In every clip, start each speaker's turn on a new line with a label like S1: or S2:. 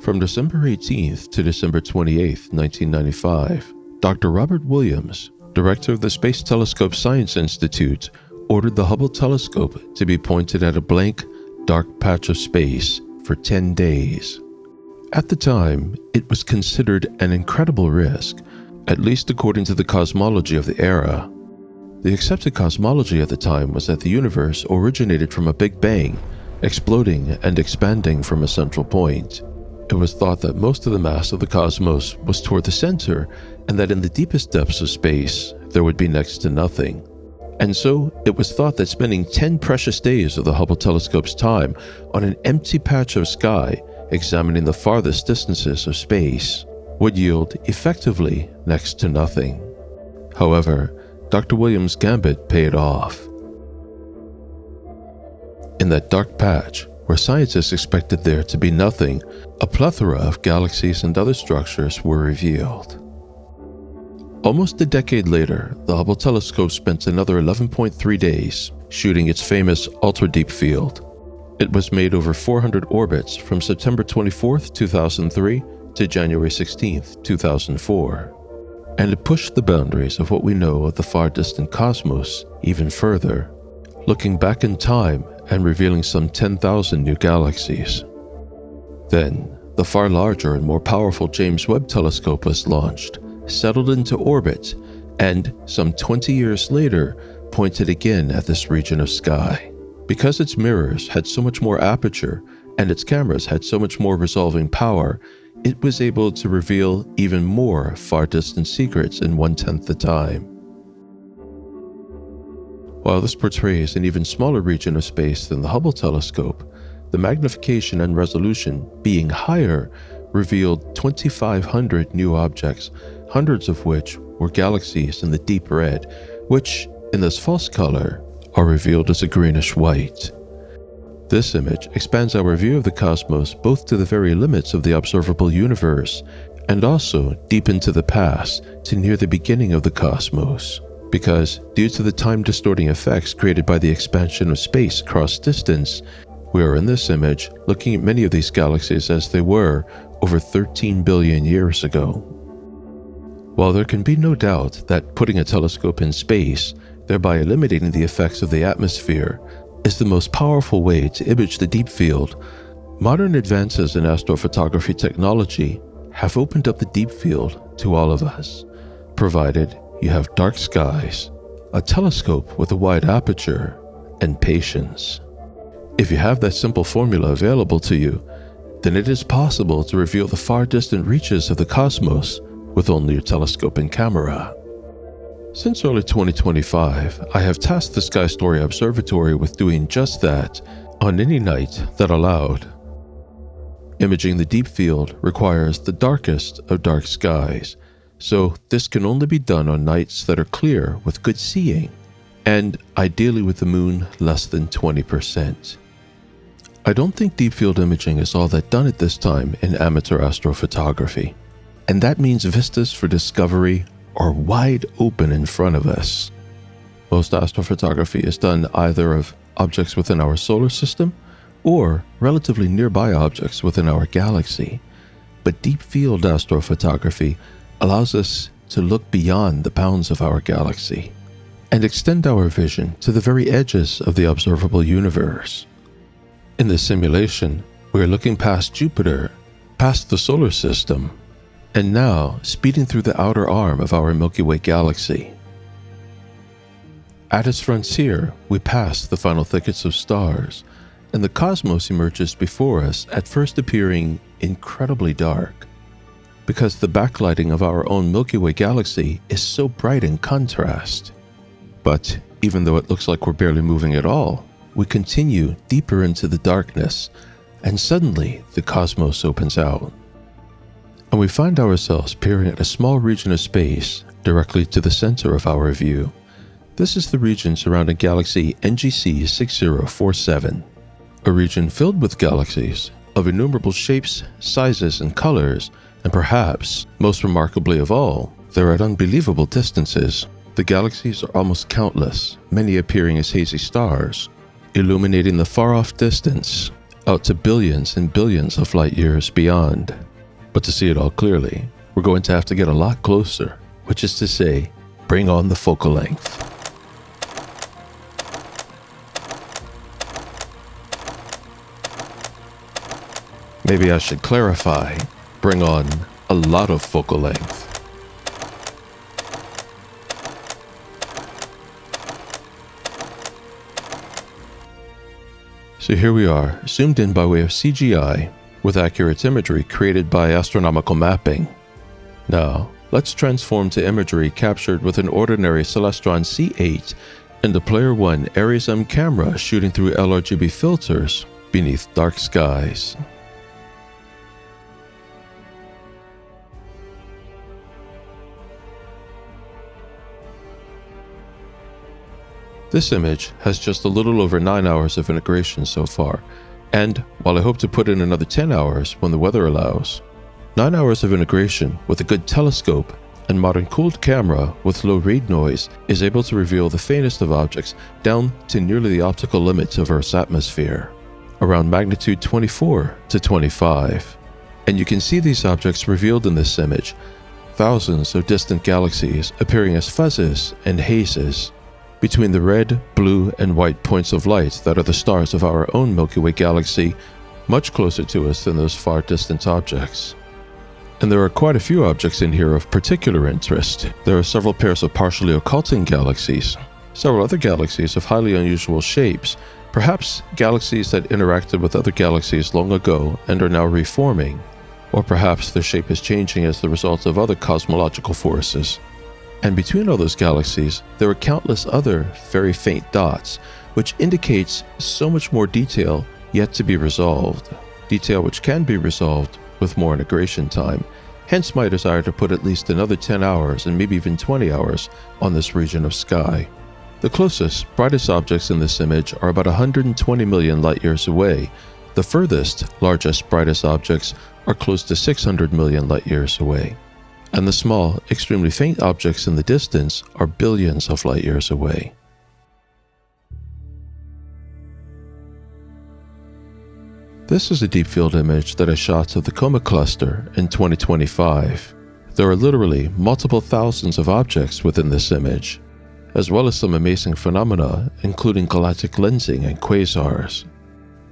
S1: From December 18th to December 28th, 1995, Dr. Robert Williams, director of the Space Telescope Science Institute, ordered the Hubble telescope to be pointed at a blank, dark patch of space for 10 days. At the time, it was considered an incredible risk, at least according to the cosmology of the era. The accepted cosmology at the time was that the universe originated from a Big Bang, exploding and expanding from a central point. It was thought that most of the mass of the cosmos was toward the center, and that in the deepest depths of space, there would be next to nothing. And so, it was thought that spending 10 precious days of the Hubble telescope's time on an empty patch of sky, examining the farthest distances of space, would yield, effectively, next to nothing. However, Dr. Williams' gambit paid off. In that dark patch, where scientists expected there to be nothing, a plethora of galaxies and other structures were revealed. Almost a decade later, the Hubble telescope spent another 11.3 days shooting its famous ultra-deep field. It was made over 400 orbits from September 24, 2003 to January 16, 2004. And it pushed the boundaries of what we know of the far distant cosmos even further, looking back in time and revealing some 10,000 new galaxies. Then, the far larger and more powerful James Webb telescope was launched, settled into orbit, and some 20 years later, pointed again at this region of sky. Because its mirrors had so much more aperture and its cameras had so much more resolving power, it was able to reveal even more far-distant secrets in 1/10 the time. While this portrays an even smaller region of space than the Hubble telescope, the magnification and resolution, being higher, revealed 2,500 new objects, hundreds of which were galaxies in the deep red, which, in this false color, are revealed as a greenish white. This image expands our view of the cosmos both to the very limits of the observable universe and also deep into the past to near the beginning of the cosmos. Because, due to the time-distorting effects created by the expansion of space across distance, we are in this image looking at many of these galaxies as they were over 13 billion years ago. While there can be no doubt that putting a telescope in space, thereby eliminating the effects of the atmosphere, is the most powerful way to image the deep field, modern advances in astrophotography technology have opened up the deep field to all of us, provided you have dark skies, a telescope with a wide aperture, and patience. If you have that simple formula available to you, then it is possible to reveal the far distant reaches of the cosmos with only your telescope and camera. Since early 2025, I have tasked the Sky Story Observatory with doing just that on any night that allowed. Imaging the deep field requires the darkest of dark skies, so this can only be done on nights that are clear with good seeing, and ideally with the moon less than 20%. I don't think deep field imaging is all that done at this time in amateur astrophotography, and that means vistas for discovery are wide open in front of us. Most astrophotography is done either of objects within our solar system or relatively nearby objects within our galaxy, but deep field astrophotography allows us to look beyond the bounds of our galaxy and extend our vision to the very edges of the observable universe. In this simulation, we are looking past Jupiter, past the solar system, and now speeding through the outer arm of our Milky Way galaxy. At its frontier, we pass the final thickets of stars, and the cosmos emerges before us, at first appearing incredibly dark, because the backlighting of our own Milky Way galaxy is so bright in contrast. But even though it looks like we're barely moving at all, we continue deeper into the darkness, and suddenly the cosmos opens out. And we find ourselves peering at a small region of space directly to the center of our view. This is the region surrounding galaxy NGC 6047, a region filled with galaxies of innumerable shapes, sizes, and colors, and perhaps, most remarkably of all, they're at unbelievable distances. The galaxies are almost countless, many appearing as hazy stars, illuminating the far-off distance, out to billions and billions of light years beyond. But to see it all clearly, we're going to have to get a lot closer, which is to say, bring on the focal length. Maybe I should clarify, bring on a lot of focal length. So here we are, zoomed in by way of CGI, with accurate imagery created by astronomical mapping. Now, let's transform to imagery captured with an ordinary Celestron C8 and the Player 1 Aries M camera shooting through LRGB filters beneath dark skies. This image has just a little over 9 hours of integration so far, and while I hope to put in another 10 hours when the weather allows, 9 hours of integration with a good telescope and modern cooled camera with low read noise is able to reveal the faintest of objects down to nearly the optical limits of Earth's atmosphere, around magnitude 24 to 25. And you can see these objects revealed in this image, thousands of distant galaxies appearing as fuzzes and hazes, between the red, blue, and white points of light that are the stars of our own Milky Way galaxy, much closer to us than those far distant objects. And there are quite a few objects in here of particular interest. There are several pairs of partially occulting galaxies, several other galaxies of highly unusual shapes, perhaps galaxies that interacted with other galaxies long ago and are now reforming, or perhaps their shape is changing as the result of other cosmological forces. And between all those galaxies, there are countless other very faint dots, which indicates so much more detail yet to be resolved. Detail which can be resolved with more integration time, hence my desire to put at least another 10 hours and maybe even 20 hours on this region of sky. The closest, brightest objects in this image are about 120 million light years away. The furthest, largest, brightest objects are close to 600 million light years away. And the small, extremely faint objects in the distance are billions of light years away. This is a deep field image that I shot of the Coma cluster in 2025. There are literally multiple thousands of objects within this image, as well as some amazing phenomena, including galactic lensing and quasars.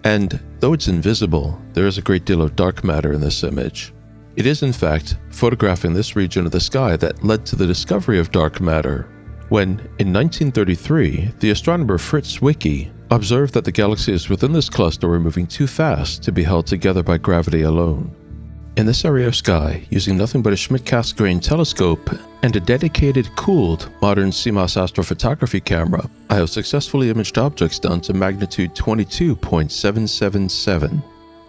S1: And though it's invisible, there is a great deal of dark matter in this image. It is, in fact, photographing this region of the sky that led to the discovery of dark matter, when, in 1933, the astronomer Fritz Zwicky observed that the galaxies within this cluster were moving too fast to be held together by gravity alone. In this area of sky, using nothing but a Schmidt-Cassegrain telescope and a dedicated, cooled, modern CMOS astrophotography camera, I have successfully imaged objects down to magnitude 22.777.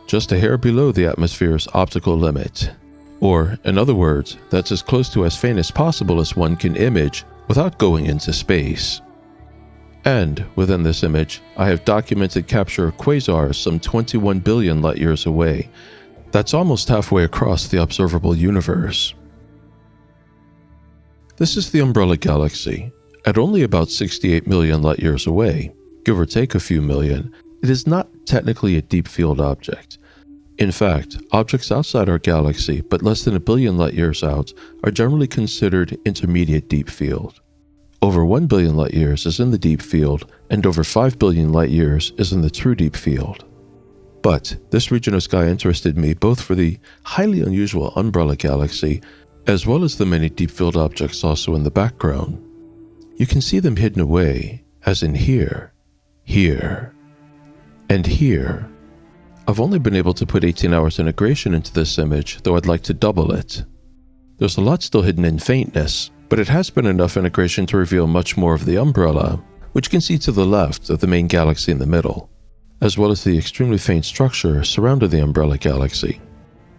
S1: Just a hair below the atmosphere's optical limit. Or, in other words, that's as close to as faint as possible as one can image without going into space. And, within this image, I have documented capture of quasars some 21 billion light years away. That's almost halfway across the observable universe. This is the Umbrella Galaxy. At only about 68 million light years away, give or take a few million, it is not technically a deep field object. In fact, objects outside our galaxy, but less than a billion light years out, are generally considered intermediate deep field. Over 1 billion light years is in the deep field, and over 5 billion light years is in the true deep field. But this region of sky interested me both for the highly unusual Umbrella Galaxy, as well as the many deep field objects also in the background. You can see them hidden away, as in here, here, and here. I've only been able to put 18 hours integration into this image, though I'd like to double it. There's a lot still hidden in faintness, but it has been enough integration to reveal much more of the umbrella, which you can see to the left of the main galaxy in the middle, as well as the extremely faint structure surrounding the Umbrella Galaxy.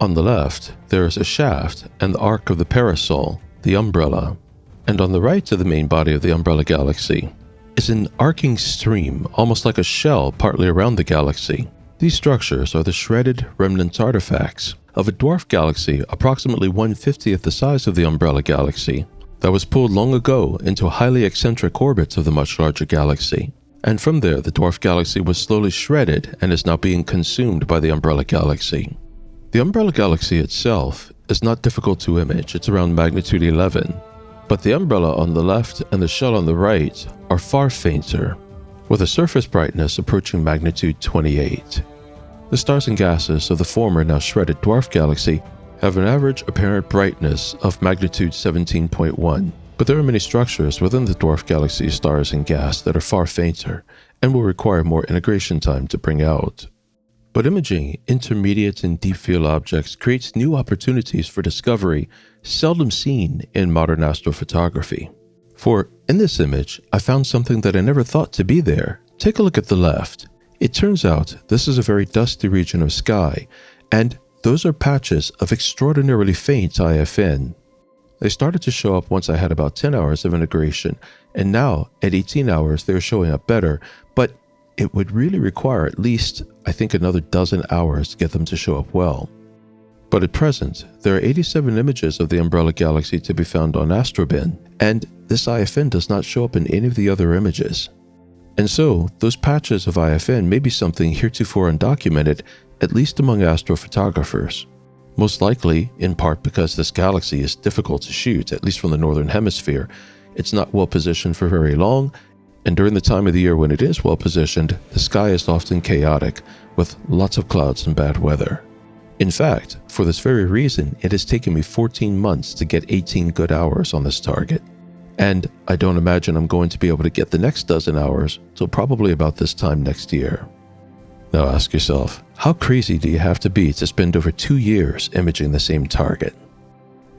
S1: On the left, there is a shaft and the arc of the parasol, the umbrella, and on the right of the main body of the Umbrella Galaxy is an arcing stream, almost like a shell partly around the galaxy. These structures are the shredded remnant artifacts of a dwarf galaxy approximately 1/50th the size of the Umbrella Galaxy that was pulled long ago into highly eccentric orbits of the much larger galaxy. And from there, the dwarf galaxy was slowly shredded and is now being consumed by the umbrella galaxy. The umbrella galaxy itself is not difficult to image, it's around magnitude 11. But the umbrella on the left and the shell on the right are far fainter, with a surface brightness approaching magnitude 28. The stars and gases of the former now shredded dwarf galaxy have an average apparent brightness of magnitude 17.1, but there are many structures within the dwarf galaxy stars and gas that are far fainter and will require more integration time to bring out. But imaging intermediate and deep field objects creates new opportunities for discovery seldom seen in modern astrophotography. For in this image, I found something that I never thought to be there. Take a look at the left. It turns out this is a very dusty region of sky, and those are patches of extraordinarily faint IFN. They started to show up once I had about 10 hours of integration, and now at 18 hours they're showing up better, but it would really require at least, I think, another dozen hours to get them to show up well. But at present, there are 87 images of the umbrella galaxy to be found on Astrobin, and this IFN does not show up in any of the other images. And so, those patches of IFN may be something heretofore undocumented, at least among astrophotographers. Most likely, in part because this galaxy is difficult to shoot, at least from the northern hemisphere. It's not well positioned for very long, and during the time of the year when it is well positioned, the sky is often chaotic, with lots of clouds and bad weather. In fact, for this very reason, it has taken me 14 months to get 18 good hours on this target. And I don't imagine I'm going to be able to get the next dozen hours till probably about this time next year. Now ask yourself, how crazy do you have to be to spend over 2 years imaging the same target?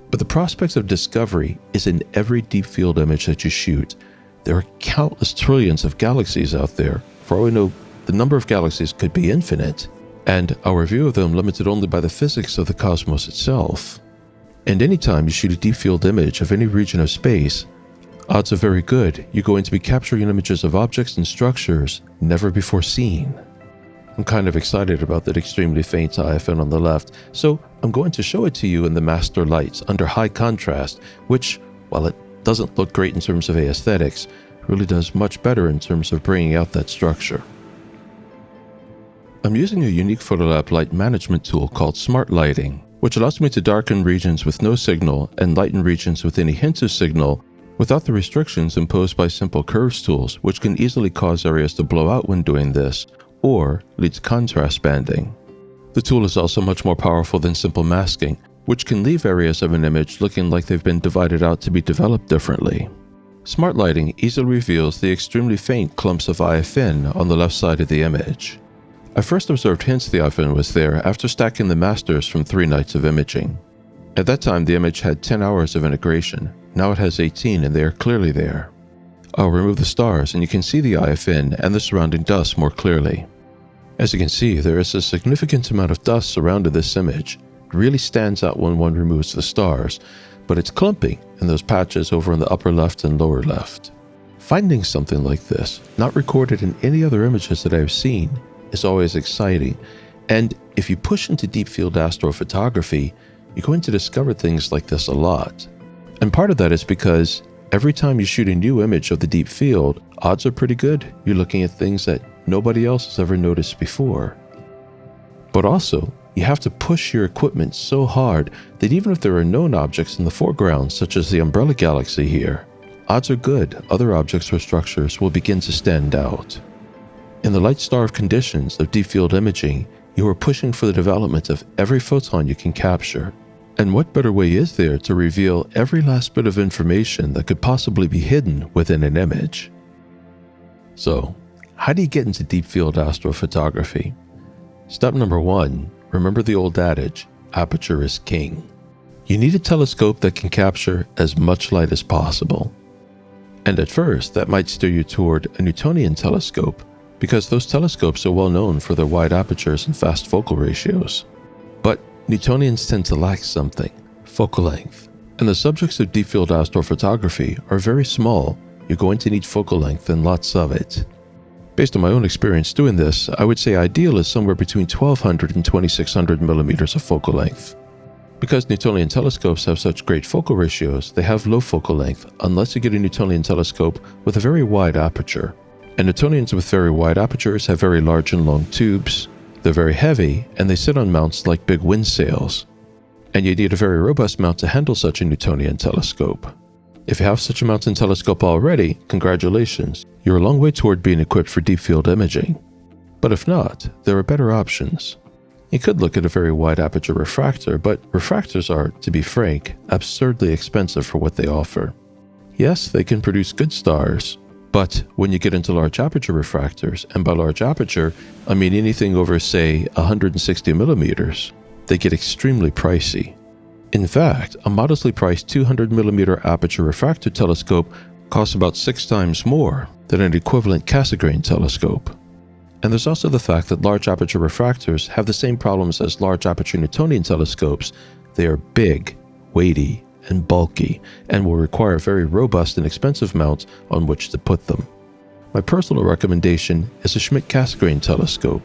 S1: But the prospects of discovery is in every deep field image that you shoot. There are countless trillions of galaxies out there. For all we know, the number of galaxies could be infinite, and our view of them limited only by the physics of the cosmos itself. And anytime you shoot a deep field image of any region of space, odds are very good you're going to be capturing images of objects and structures never before seen. I'm kind of excited about that extremely faint IFN on the left, so I'm going to show it to you in the master lights under high contrast, which, while it doesn't look great in terms of aesthetics, really does much better in terms of bringing out that structure. I'm using a unique Photolab light management tool called Smart Lighting, which allows me to darken regions with no signal and lighten regions with any hint of signal without the restrictions imposed by simple curves tools, which can easily cause areas to blow out when doing this, or lead to contrast banding. The tool is also much more powerful than simple masking, which can leave areas of an image looking like they've been divided out to be developed differently. Smart Lighting easily reveals the extremely faint clumps of IFN on the left side of the image. I first observed hints the IFN was there after stacking the masters from 3 nights of imaging. At that time, the image had 10 hours of integration. Now it has 18 and they are clearly there. I'll remove the stars and you can see the IFN and the surrounding dust more clearly. As you can see, there is a significant amount of dust surrounding this image. It really stands out when one removes the stars, but it's clumping in those patches over in the upper left and lower left. Finding something like this, not recorded in any other images that I've seen, is always exciting, and if you push into deep field astrophotography, you're going to discover things like this a lot. And part of that is because every time you shoot a new image of the deep field, odds are pretty good you're looking at things that nobody else has ever noticed before. But also, you have to push your equipment so hard that even if there are known objects in the foreground, such as the umbrella galaxy here, odds are good other objects or structures will begin to stand out. In the light-starved conditions of deep field imaging, you are pushing for the development of every photon you can capture. And what better way is there to reveal every last bit of information that could possibly be hidden within an image? So, how do you get into deep field astrophotography? Step number 1, remember the old adage, aperture is king. You need a telescope that can capture as much light as possible. And at first, that might steer you toward a Newtonian telescope, because those telescopes are well known for their wide apertures and fast focal ratios. But Newtonians tend to lack something, focal length. And the subjects of deep field astrophotography are very small. You're going to need focal length and lots of it. Based on my own experience doing this, I would say ideal is somewhere between 1200 and 2600 millimeters of focal length. Because Newtonian telescopes have such great focal ratios, they have low focal length unless you get a Newtonian telescope with a very wide aperture. And Newtonians with very wide apertures have very large and long tubes. They're very heavy, and they sit on mounts like big wind sails. And you need a very robust mount to handle such a Newtonian telescope. If you have such a mountain telescope already, congratulations, you're a long way toward being equipped for deep field imaging. But if not, there are better options. You could look at a very wide aperture refractor, but refractors are, to be frank, absurdly expensive for what they offer. Yes, they can produce good stars, but when you get into large aperture refractors, and by large aperture, I mean anything over, say, 160 millimeters, they get extremely pricey. In fact, a modestly priced 200mm aperture refractor telescope costs about 6 times more than an equivalent Cassegrain telescope. And there's also the fact that large aperture refractors have the same problems as large aperture Newtonian telescopes. They are big, weighty, and bulky, and will require very robust and expensive mounts on which to put them. My personal recommendation is a Schmidt-Cassegrain telescope.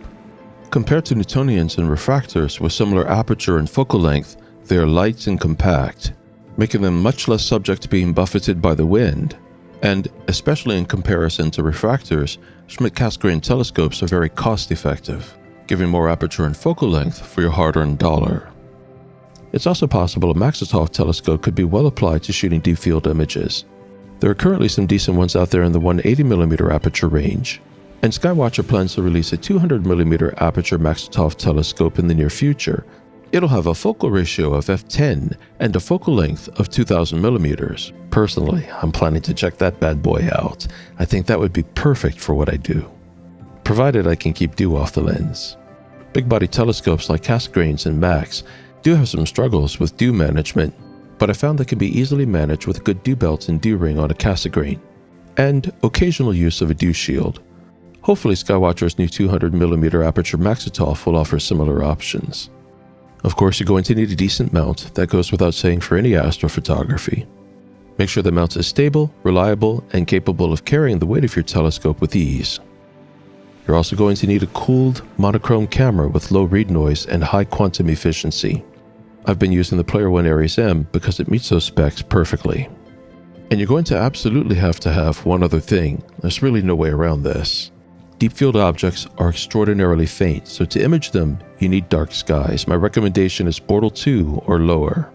S1: Compared to Newtonians and refractors with similar aperture and focal length, they are light and compact, making them much less subject to being buffeted by the wind. And, especially in comparison to refractors, Schmidt-Cassegrain telescopes are very cost-effective, giving more aperture and focal length for your hard-earned dollar. It's also possible a Maxitov telescope could be well applied to shooting deep field images. There are currently some decent ones out there in the 180mm aperture range, and Skywatcher plans to release a 200mm aperture Maxitov telescope in the near future. It'll have a focal ratio of f10 and a focal length of 2000 millimeters. Personally, I'm planning to check that bad boy out. I think that would be perfect for what I do, provided I can keep dew off the lens. Big body telescopes like Cassegrains and Max do have some struggles with dew management, but I found they can be easily managed with a good dew belt and dew ring on a Cassegrain, and occasional use of a dew shield. Hopefully Skywatcher's new 200mm aperture Maxitov will offer similar options. Of course, you're going to need a decent mount, that goes without saying for any astrophotography. Make sure the mount is stable, reliable, and capable of carrying the weight of your telescope with ease. You're also going to need a cooled, monochrome camera with low read noise and high quantum efficiency. I've been using the Player One Aries M because it meets those specs perfectly. And you're going to absolutely have to have one other thing. There's really no way around this. Deep field objects are extraordinarily faint, so to image them, you need dark skies. My recommendation is Bortle 2 or lower.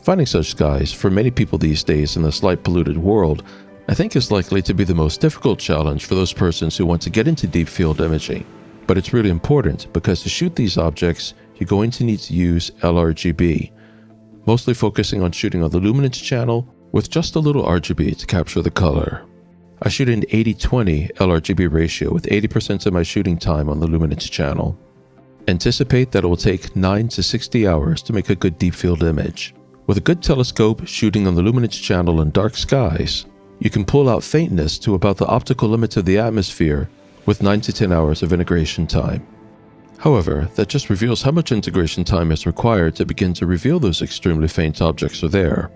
S1: Finding such skies, for many people these days in this light polluted world, I think is likely to be the most difficult challenge for those persons who want to get into deep field imaging. But it's really important because to shoot these objects, you're going to need to use LRGB, mostly focusing on shooting on the luminance channel with just a little RGB to capture the color. I shoot an 80-20 LRGB ratio with 80% of my shooting time on the luminance channel. Anticipate that it will take 9 to 60 hours to make a good deep field image. With a good telescope shooting on the luminance channel in dark skies, you can pull out faintness to about the optical limits of the atmosphere with 9 to 10 hours of integration time. However, that just reveals how much integration time is required to begin to reveal those extremely faint objects are there.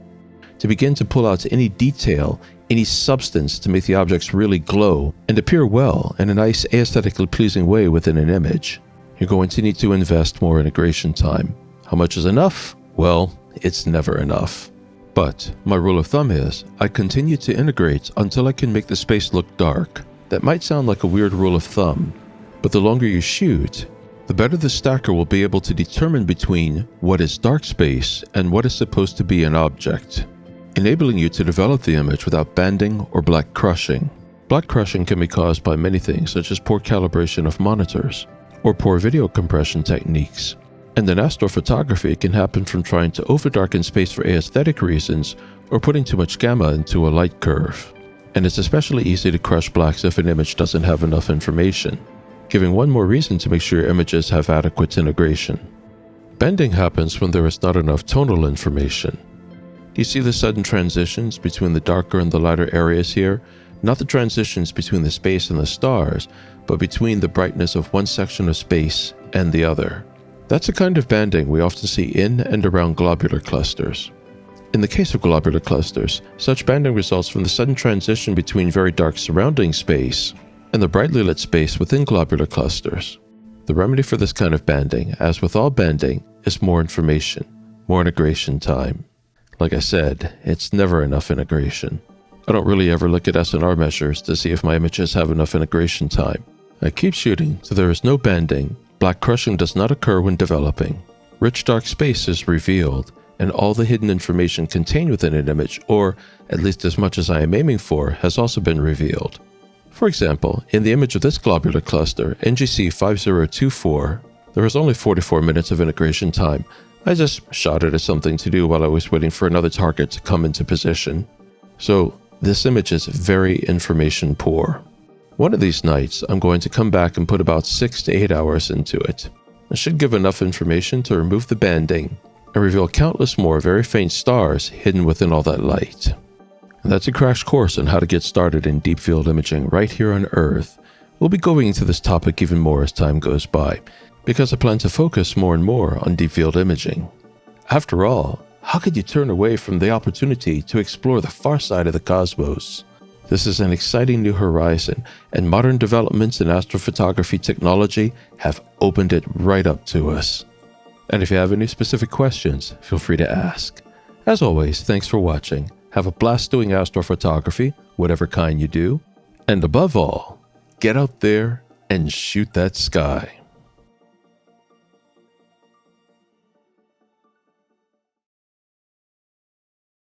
S1: To begin to pull out any detail, any substance to make the objects really glow and appear well in a nice aesthetically pleasing way within an image, you're going to need to invest more integration time. How much is enough? Well, it's never enough. But my rule of thumb is, I continue to integrate until I can make the space look dark. That might sound like a weird rule of thumb, but the longer you shoot, the better the stacker will be able to determine between what is dark space and what is supposed to be an object, enabling you to develop the image without banding or black crushing. Black crushing can be caused by many things such as poor calibration of monitors or poor video compression techniques. And in astrophotography, it can happen from trying to overdarken space for aesthetic reasons or putting too much gamma into a light curve. And it's especially easy to crush blacks if an image doesn't have enough information, giving one more reason to make sure your images have adequate integration. Bending happens when there is not enough tonal information. Do you see the sudden transitions between the darker and the lighter areas here? Not the transitions between the space and the stars, but between the brightness of one section of space and the other. That's a kind of banding we often see in and around globular clusters. In the case of globular clusters, such banding results from the sudden transition between very dark surrounding space and the brightly lit space within globular clusters. The remedy for this kind of banding, as with all banding, is more information, more integration time. Like I said, it's never enough integration. I don't really ever look at SNR measures to see if my images have enough integration time. I keep shooting, so there is no bending, black crushing does not occur when developing, rich dark space is revealed, and all the hidden information contained within an image, or at least as much as I am aiming for, has also been revealed. For example, in the image of this globular cluster, NGC 5024, there was only 44 minutes of integration time. I just shot it as something to do while I was waiting for another target to come into position. So this image is very information poor. One of these nights, I'm going to come back and put about 6 to 8 hours into it. I should give enough information to remove the banding and reveal countless more very faint stars hidden within all that light. And that's a crash course on how to get started in deep field imaging right here on Earth. We'll be going into this topic even more as time goes by, because I plan to focus more and more on deep field imaging. After all, how could you turn away from the opportunity to explore the far side of the cosmos? This is an exciting new horizon, and modern developments in astrophotography technology have opened it right up to us. And if you have any specific questions, feel free to ask. As always, thanks for watching. Have a blast doing astrophotography, whatever kind you do. And above all, get out there and shoot that sky.